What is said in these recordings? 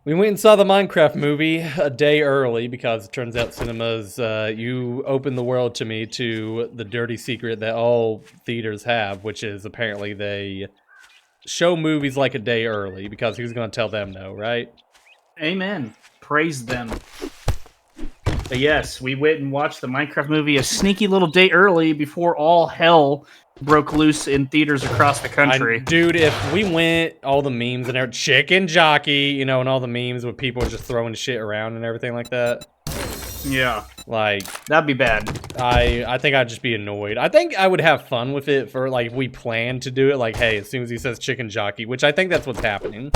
We went and saw the Minecraft movie a day early because it turns out cinemas, you opened the world to me to the dirty secret that all theaters have, which is apparently they show movies like a day early because who's going to tell them no, right? Amen. Praise them. But yes, we went and watched the Minecraft movie a sneaky little day early before all hell broke loose in theaters across the country. Dude, if we went, all the memes and everything, chicken jockey, you know, and all the memes with people just throwing shit around and everything like that. Yeah. Like, that'd be bad. I think I'd just be annoyed. I think I would have fun with it for, like, if we planned to do it, like, hey, as soon as he says chicken jockey, which I think that's what's happening,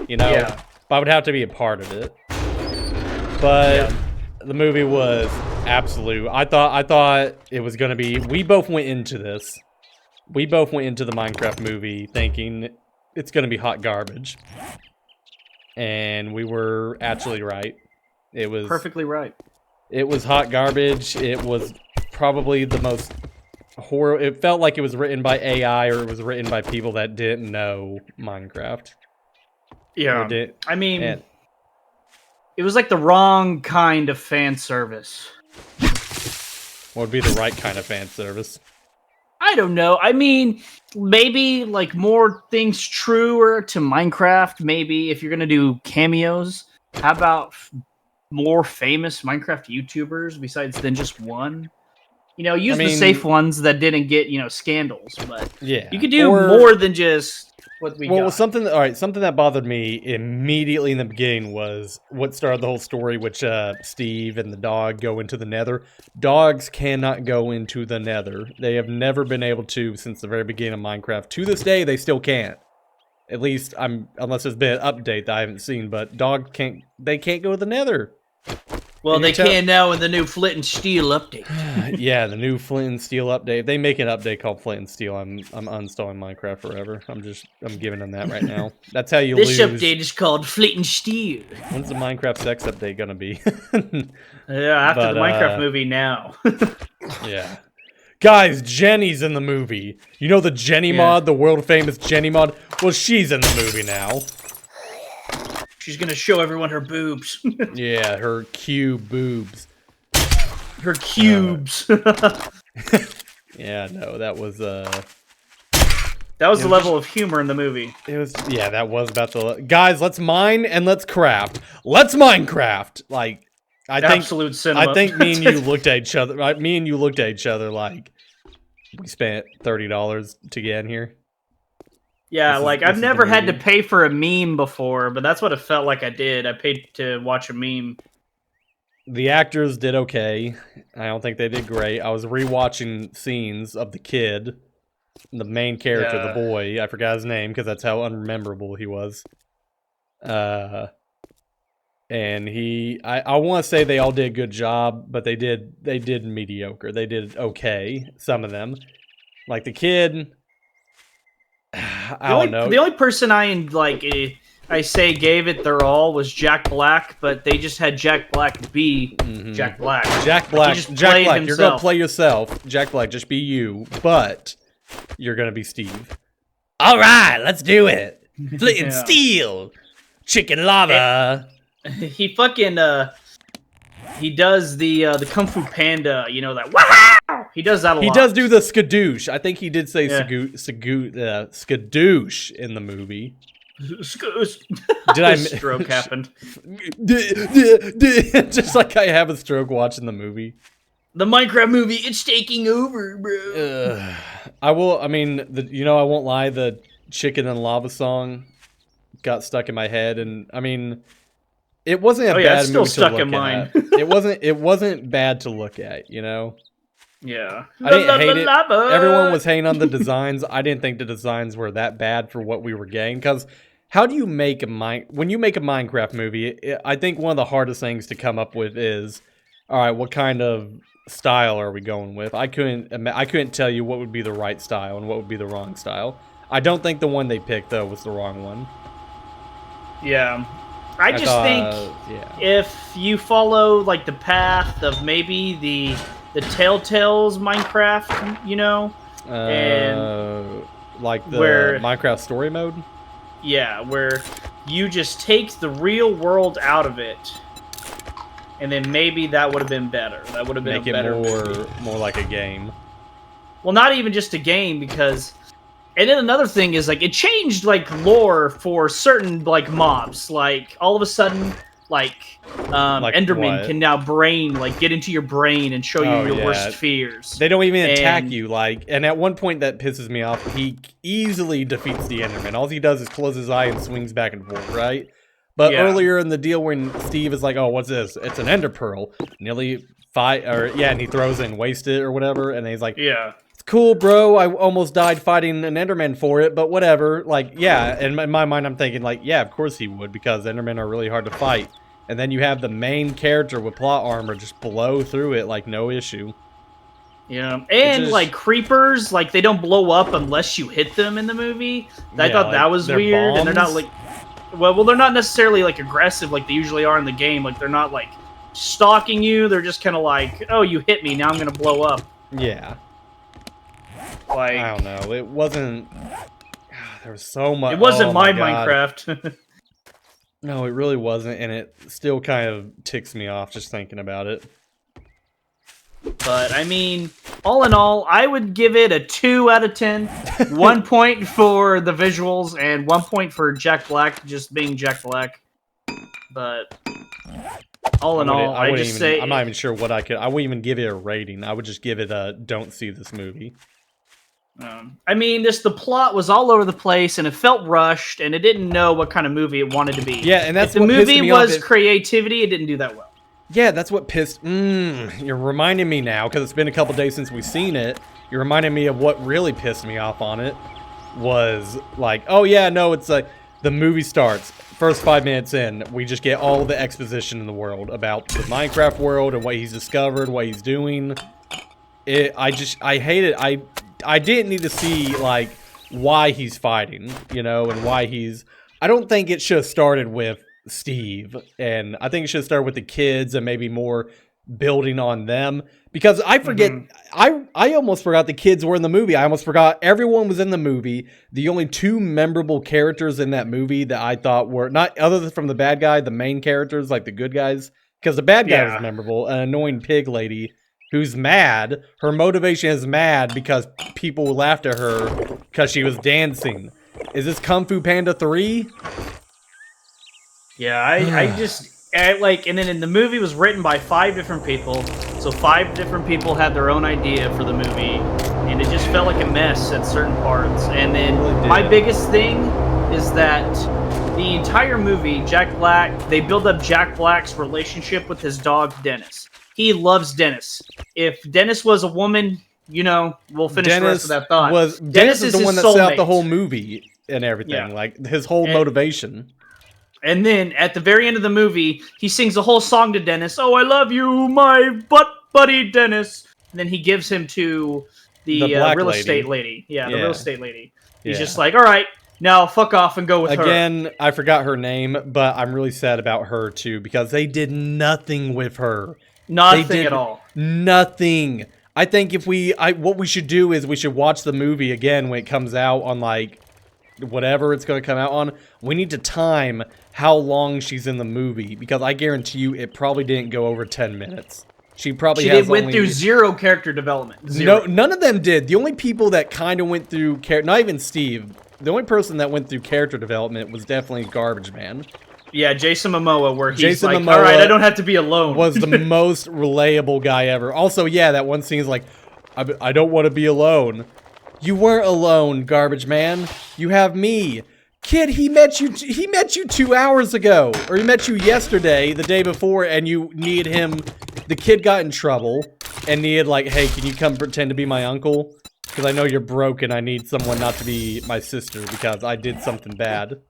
you know? Yeah. But I would have to be a part of it. But the movie was absolute. I thought it was going to be, we both went into this. We both went into the Minecraft movie thinking it's going to be hot garbage. And we were actually right. It was perfectly right. It was hot garbage. It was probably the most horror. It felt like it was written by AI or it was written by people that didn't know Minecraft. Yeah. I mean, it was like the wrong kind of fan service. What would be the right kind of fan service? I don't know. I mean, maybe like more things truer to Minecraft. Maybe if you're gonna do cameos, how about more famous Minecraft YouTubers besides than just one? You know, use the safe ones that didn't get, you know, scandals. But yeah, you could do more than just what we got. Well, something that bothered me immediately in the beginning was what started the whole story, which Steve and the dog go into the Nether. Dogs cannot go into the Nether. They have never been able to since the very beginning of Minecraft. To this day, they still can't. At least unless there's been an update that I haven't seen. But dogs can't. They can't go to the Nether. Well, they can now in the new Flint and Steel update. Yeah, the new Flint and Steel update. If they make an update called Flint and Steel, I'm uninstalling Minecraft forever. I'm giving them that right now. That's how you lose. This update is called Flint and Steel. When's the Minecraft sex update gonna be? Yeah, after the Minecraft movie now. Yeah. Guys, Jenny's in the movie. You know the Jenny mod, the world famous Jenny mod? Well, she's in the movie now. She's gonna show everyone her boobs. Yeah, her cube boobs. Her cubes. Yeah, no, that was that was the level of humor in the movie. It was, yeah, that was about the guys. Let's mine and let's craft. Let's Minecraft. Like, absolute cinema. I think me and you looked at each other. Right? Me and you looked at each other like we spent $30 to get in here. Yeah, like I've never had to pay for a meme before, but that's what it felt like I did. I paid to watch a meme. The actors did okay. I don't think they did great. I was rewatching scenes of the kid, the main character, the boy. I forgot his name because that's how unmemorable he was. And I want to say they all did a good job, but they did mediocre. They did okay, some of them. Like the kid, I don't know. The only person I say gave it their all was Jack Black, but they just had Jack Black be Jack Black. Jack Black, you're going to play yourself. Jack Black, just be you, but you're going to be Steve. All right, let's do it. Flint and Steel. Chicken lava. He fucking he does the Kung Fu Panda, you know, that wow! He does that a lot. He does do the skadoosh. I think he did say skadoosh in the movie. Did I stroke happened? Just like I have a stroke watching the movie. The Minecraft movie, it's taking over, bro. I won't lie, the chicken and lava song got stuck in my head, and I mean, it wasn't a bad it's still movie stuck to look in mine. at. It wasn't bad to look at, you know? Yeah. I didn't hate it. Everyone was hating on the designs. I didn't think the designs were that bad for what we were getting, because how do you make when you make a Minecraft movie, I think one of the hardest things to come up with is, all right, what kind of style are we going with? I couldn't tell you what would be the right style and what would be the wrong style. I don't think the one they picked, though, was the wrong one. Yeah. I just think if you follow like the path of maybe the Telltale's Minecraft, you know, and like the Minecraft story mode. Yeah, where you just take the real world out of it, and then maybe that would have been better. That would have been Make a better it movie. more like a game. Well, not even just a game, because... And then another thing is, like, it changed, like, lore for certain, like, mobs. Like, all of a sudden, like Enderman can now get into your brain and show you your worst fears. They don't even attack you, like, and at one point that pisses me off, he easily defeats the Enderman. All he does is close his eye and swings back and forth, right? But earlier in the deal when Steve is like, oh, what's this? It's an Ender Pearl. Nearly and he throws it and wastes it or whatever, and he's like, yeah. Cool, bro. I almost died fighting an Enderman for it, but whatever. Like, yeah, in my mind, I'm thinking, like, yeah, of course he would, because Endermen are really hard to fight. And then you have the main character with plot armor just blow through it like no issue. Yeah, and like creepers, like they don't blow up unless you hit them in the movie. I thought that was weird, and they're not like, well, they're not necessarily like aggressive like they usually are in the game. Like they're not like stalking you. They're just kind of like, oh, you hit me, now I'm gonna blow up. Yeah. Like, I don't know. It wasn't. There was so much. It wasn't my Minecraft. No, it really wasn't, and it still kind of ticks me off just thinking about it. But I mean, all in all, I would give it a 2 out of 10. 1 point for the visuals, and 1 point for Jack Black just being Jack Black. But all in all, I just say I'm not even sure what I wouldn't even give it a rating. I would just give it a don't see this movie. I mean, the plot was all over the place, and it felt rushed, and it didn't know what kind of movie it wanted to be. Yeah, and that's if the movie was creativity, it didn't do that well. Yeah, that's what pissed... you're reminding me now, because it's been a couple days since we've seen it. You're reminding me of what really pissed me off on it. Was like, oh yeah, no, it's like... The movie starts. First 5 minutes in, we just get all the exposition in the world about the Minecraft world and what he's discovered, what he's doing. I hate it. I didn't need to see, like, why he's fighting, you know, and why he's... I don't think it should have started with Steve, and I think it should have started with the kids and maybe more building on them, because I forget... I almost forgot the kids were in the movie. I almost forgot everyone was in the movie. The only 2 memorable characters in that movie that I thought were... Not other than from the bad guy, the main characters, like the good guys, because the bad guy was memorable, an annoying pig lady... who's mad. Her motivation is mad because people laughed at her because she was dancing. Is this Kung Fu Panda 3? Yeah, I just... and then in the movie was written by 5 different people, so 5 different people had their own idea for the movie, and it just felt like a mess at certain parts. And then my biggest thing is that the entire movie, Jack Black, they build up Jack Black's relationship with his dog, Dennis. He loves Dennis. If Dennis was a woman, you know, we'll finish the rest of that thought. Dennis is the one that set up the whole movie and everything, like his whole motivation. And then at the very end of the movie, he sings a whole song to Dennis. Oh, I love you, my butt buddy, Dennis. And then he gives him to the real estate lady. Yeah, the real estate lady. He's just like, all right, now fuck off and go with her. Again, I forgot her name, but I'm really sad about her too, because they did nothing with her. Nothing at all. Nothing. I think if what we should do is we should watch the movie again when it comes out on, like, whatever it's going to come out on. We need to time how long she's in the movie, because I guarantee you it probably didn't go over 10 minutes. She went through 0 character development. 0. No, none of them did. The only people that kind of went through not even Steve. The only person that went through character development was definitely Garbage Man. Yeah, Jason Momoa, where he's like, all right, I don't have to be alone. Was the most relatable guy ever. Also, yeah, that one scene is like, I don't want to be alone. You weren't alone, Garbage Man. You have me. Kid, he met you 2 hours ago. Or he met you yesterday, the day before, and you need him. The kid got in trouble and needed, like, hey, can you come pretend to be my uncle? Because I know you're broke and I need someone not to be my sister because I did something bad.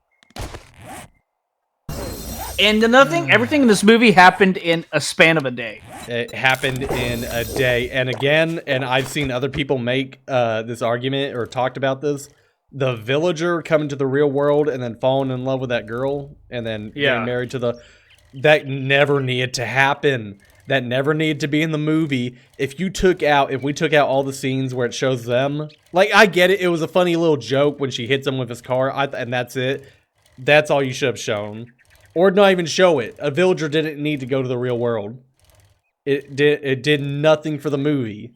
And another thing, everything in this movie happened in a span of a day. It happened in a day. And again, and I've seen other people make this argument or talked about this. The villager coming to the real world and then falling in love with that girl and then getting married to the... That never needed to happen. That never needed to be in the movie. If we took out all the scenes where it shows them... Like, I get it. It was a funny little joke when she hits him with his car. And that's it. That's all you should have shown. Or not even show it. A villager didn't need to go to the real world. It did nothing for the movie.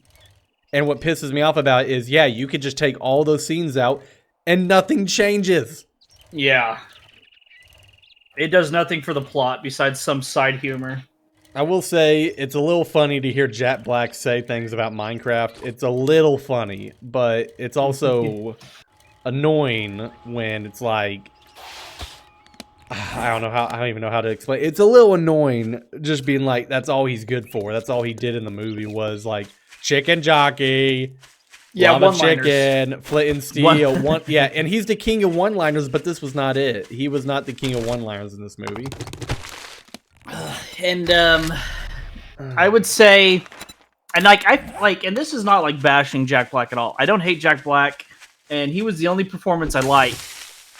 And what pisses me off about it is, yeah, you could just take all those scenes out and nothing changes. Yeah. It does nothing for the plot besides some side humor. I will say, it's a little funny to hear Jack Black say things about Minecraft. It's a little funny, but it's also annoying when it's like, I don't even know how to explain. It's a little annoying just being like, that's all he's good for. That's all he did in the movie was like, chicken jockey, lava chicken, flint and steel. Yeah, and he's the king of one-liners, but this was not it. He was not the king of one-liners in this movie. And I would say, and and this is not like bashing Jack Black at all. I don't hate Jack Black, and he was the only performance I like.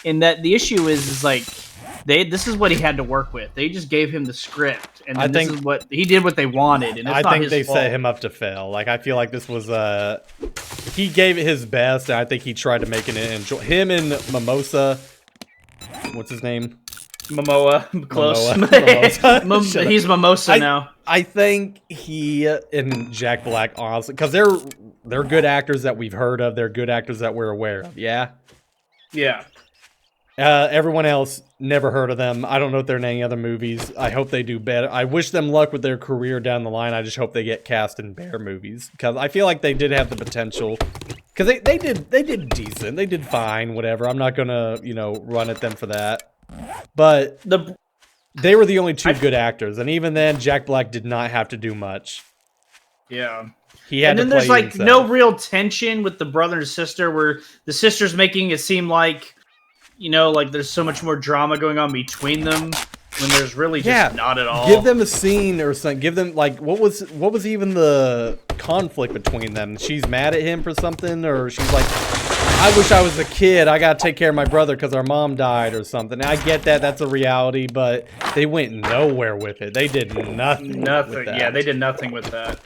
And that the issue is like this is what he had to work with. They just gave him the script, and this is what he did. What they wanted, and it's not his fault. They set him up to fail. Like I feel like this was he gave it his best, and I think he tried to make it enjoy. Him and Mimosa, what's his name? Momoa, close. Momoa. He's Mimosa now. I think he and Jack Black, honestly, because they're good actors that we've heard of. They're good actors that we're aware of. Yeah. Yeah. Everyone else, never heard of them. I don't know if they're in any other movies. I hope they do better. I wish them luck with their career down the line. I just hope they get cast in bear movies because I feel like they did have the potential. Because they did decent. They did fine. Whatever. I'm not gonna run at them for that. But they were the only two good actors, and even then, Jack Black did not have to do much. Yeah. He had and then to play there's like himself. no real tension with the brother and sister, where the sister's making it seem like like there's so much more drama going on between them when there's really just not at all. Give them a scene or something. Give them like what was even the conflict between them? She's mad at him for something, or she's like, I wish I was a kid. I gotta take care of my brother because our mom died or something. I get that. That's a reality, but they went nowhere with it. They did nothing. Nothing. Yeah, they did nothing with that.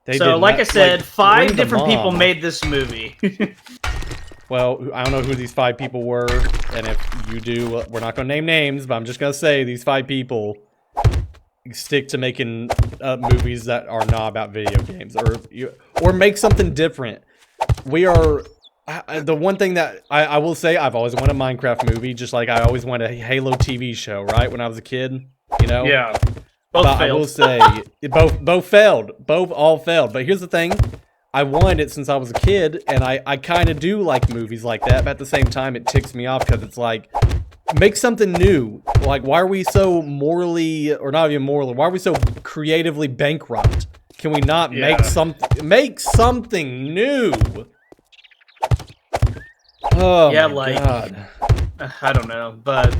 Like I said, 5 different people made this movie. Well, I don't know who these 5 people were, and if you do, we're not going to name names, but I'm just going to say these 5 people stick to making movies that are not about video games, or make something different. We are... the one thing that I will say, I've always wanted a Minecraft movie, just like I always wanted a Halo TV show, right? When I was a kid, Yeah. Both failed. I will say, both failed. Both all failed. But here's the thing. I wanted it since I was a kid, and I kind of do like movies like that, but at the same time, it ticks me off because it's like, make something new. Like, why are we so morally, or not even morally, why are we so creatively bankrupt? Can we not make something new? Oh, yeah, my God. I don't know, but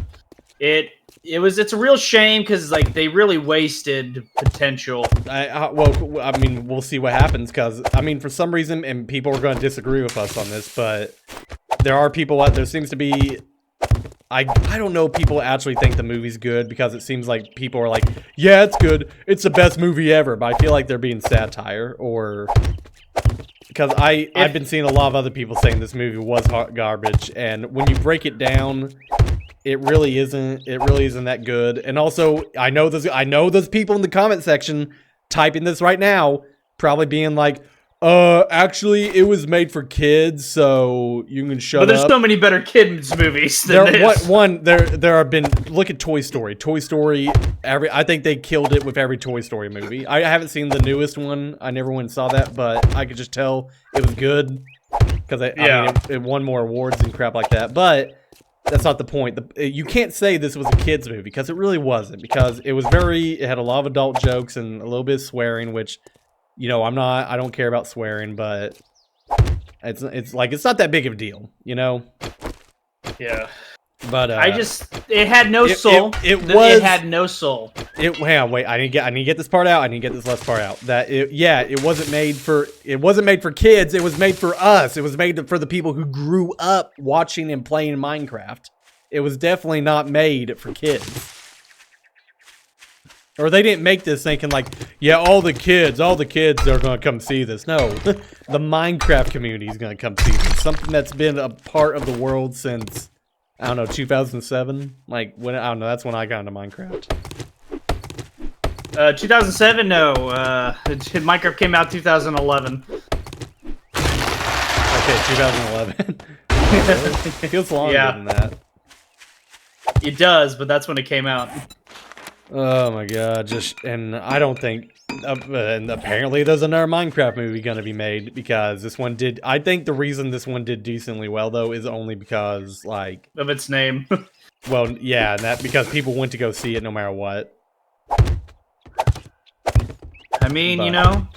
it's a real shame because like they really wasted potential. Well, I mean, we'll see what happens because I mean, for some reason, and people are going to disagree with us on this, but there are people out there. Seems to be, I don't know, people actually think the movie's good because it seems like people are like, yeah, it's good, it's the best movie ever. But I feel like they're being satire or. Because I've been seeing a lot of other people saying this movie was hot garbage, and when you break it down, it really isn't. It really isn't that good. And also, I know those people in the comment section typing this right now, probably being like, actually, it was made for kids, so you can shut up. But there's so many better kids movies than this. There have been. Look at Toy Story. Toy Story. I think they killed it with every Toy Story movie. I haven't seen the newest one. I never went and saw that, but I could just tell it was good because I mean, it won more awards and crap like that. But that's not the point. You can't say this was a kids movie because it really wasn't. Because it was it had a lot of adult jokes and a little bit of swearing, which. I don't care about swearing, but it's like, it's not that big of a deal, Yeah. But, it had no soul. It had no soul. Hang on, wait, I need to get this part out. I need to get this last part out. It wasn't made for kids. It was made for us. It was made for the people who grew up watching and playing Minecraft. It was definitely not made for kids. Or they didn't make this thinking like, yeah, all the kids are going to come see this. No, the Minecraft community is going to come see this. Something that's been a part of the world since, I don't know, 2007? Like, when, I don't know, that's when I got into Minecraft. 2007? No. Minecraft came out 2011. Okay, 2011. It feels longer than that. It does, but that's when it came out. Oh my god, and I don't think, and apparently there's another Minecraft movie gonna be made, because this one did, I think the reason this one did decently well, though, is only because, like... Of its name. Well, yeah, and that, because people went to go see it no matter what. I mean, you know,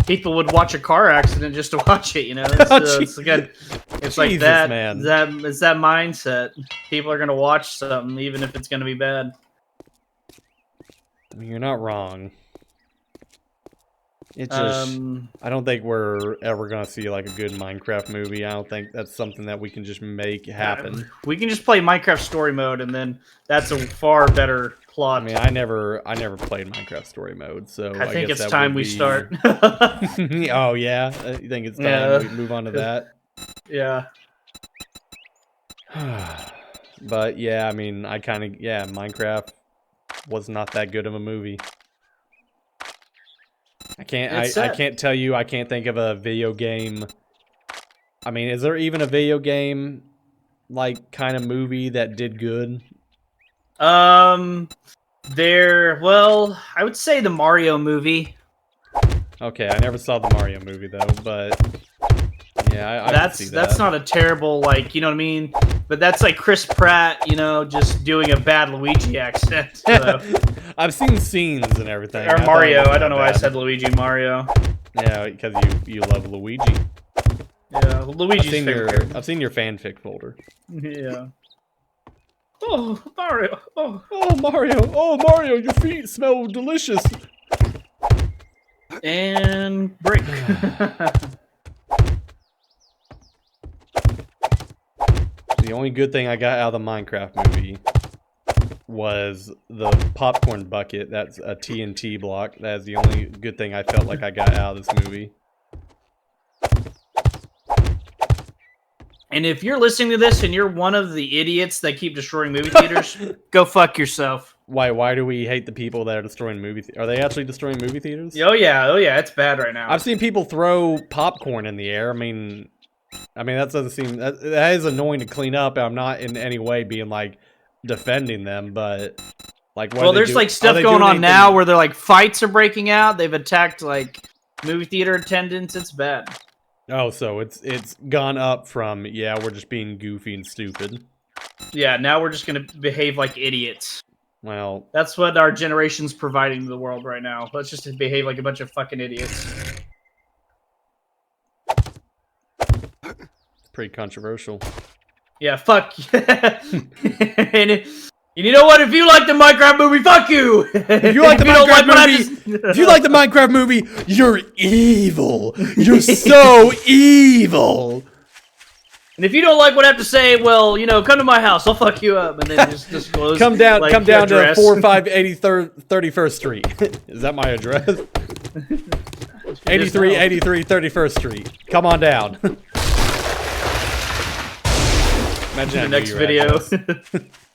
people would watch a car accident just to watch it, you know? It's like Jesus, that, man. it's that mindset. People are gonna watch something, even if it's gonna be bad. I mean, you're not wrong. It's just, I don't think we're ever gonna see like a good Minecraft movie. I don't think that's something that we can just make happen. We can just play Minecraft story mode, and then that's a far better plot. I mean, I never played Minecraft story mode, so I think guess it's that time would we be... start. Oh yeah, you think it's time we move on to that? Yeah. But yeah, I mean, Minecraft was not that good of a movie. I can't tell you, I can't think of a video game. I mean, is there even a video game like kind of movie that did good? Well, I would say the Mario movie. Okay, I never saw the Mario movie though, but yeah, I can see that. That's not a terrible, like, you know what I mean? But that's like Chris Pratt, you know, just doing a bad Luigi accent. So. I've seen scenes and everything. Or Mario, I don't know why I said Luigi, Mario. Yeah, because you love Luigi. Yeah, Luigi's favorite. I've seen your fanfic folder. Yeah. Oh, Mario. Oh, Mario. Oh, Mario, your feet smell delicious. And break. The only good thing I got out of the Minecraft movie was the popcorn bucket. That's a TNT block. That is the only good thing I felt like I got out of this movie. And if you're listening to this and you're one of the idiots that keep destroying movie theaters, go fuck yourself. Why do we hate the people that are destroying movie theaters? Are they actually destroying movie theaters? Oh yeah, it's bad right now. I've seen people throw popcorn in the air. I mean that doesn't seem, that is annoying to clean up. I'm not in any way being like defending them, but like, well, there's like stuff going on now where they're like fights are breaking out. They've attacked like movie theater attendants. It's bad. Oh, so it's gone up from, yeah, we're just being goofy and stupid. Yeah, now we're just gonna behave like idiots. Well, that's what our generation's providing to the world right now. Let's just behave like a bunch of fucking idiots. It's pretty controversial. Yeah, fuck. And you know what? If you like the Minecraft movie, fuck you. If you like the Minecraft movie, if you like the Minecraft movie, you're evil. You're so evil. And if you don't like what I have to say, well, you know, come to my house. I'll fuck you up, and then just disclose. come down like, to 4583 31st Street. Is that my address? 8383 31st Street. Come on down. Imagine the next video.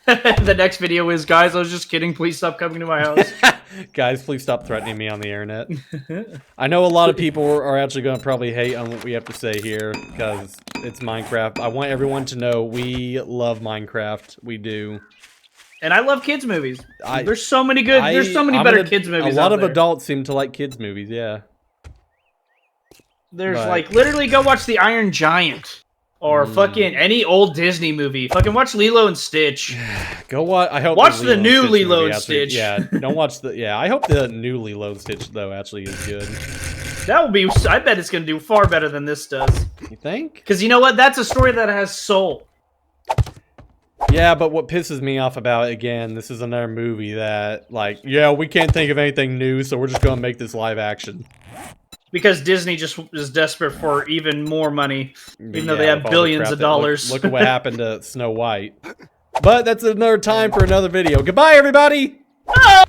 The next video is, guys, I was just kidding. Please stop coming to my house. Guys, please stop threatening me on the internet. I know a lot of people are actually going to probably hate on what we have to say here because it's Minecraft. I want everyone to know we love Minecraft. We do. And I love kids movies. There's so many good. There's so many better kids movies. A lot of adults seem to like kids movies. Yeah. There's like literally go watch The Iron Giant. Or fucking any old Disney movie. Fucking watch Lilo and Stitch. Go watch. I hope watch the new Lilo and Stitch. Yeah, don't watch the. Yeah, I hope the new Lilo and Stitch though actually is good. That will be. I bet it's gonna do far better than this does. You think? Because you know what? That's a story that has soul. Yeah, but what pisses me off about it, again, this is another movie that, like, yeah, we can't think of anything new, so we're just gonna make this live action. Because Disney just is desperate for even more money, even though they have billions of dollars. Look at what happened to Snow White. But that's another time for another video. Goodbye, everybody! Oh!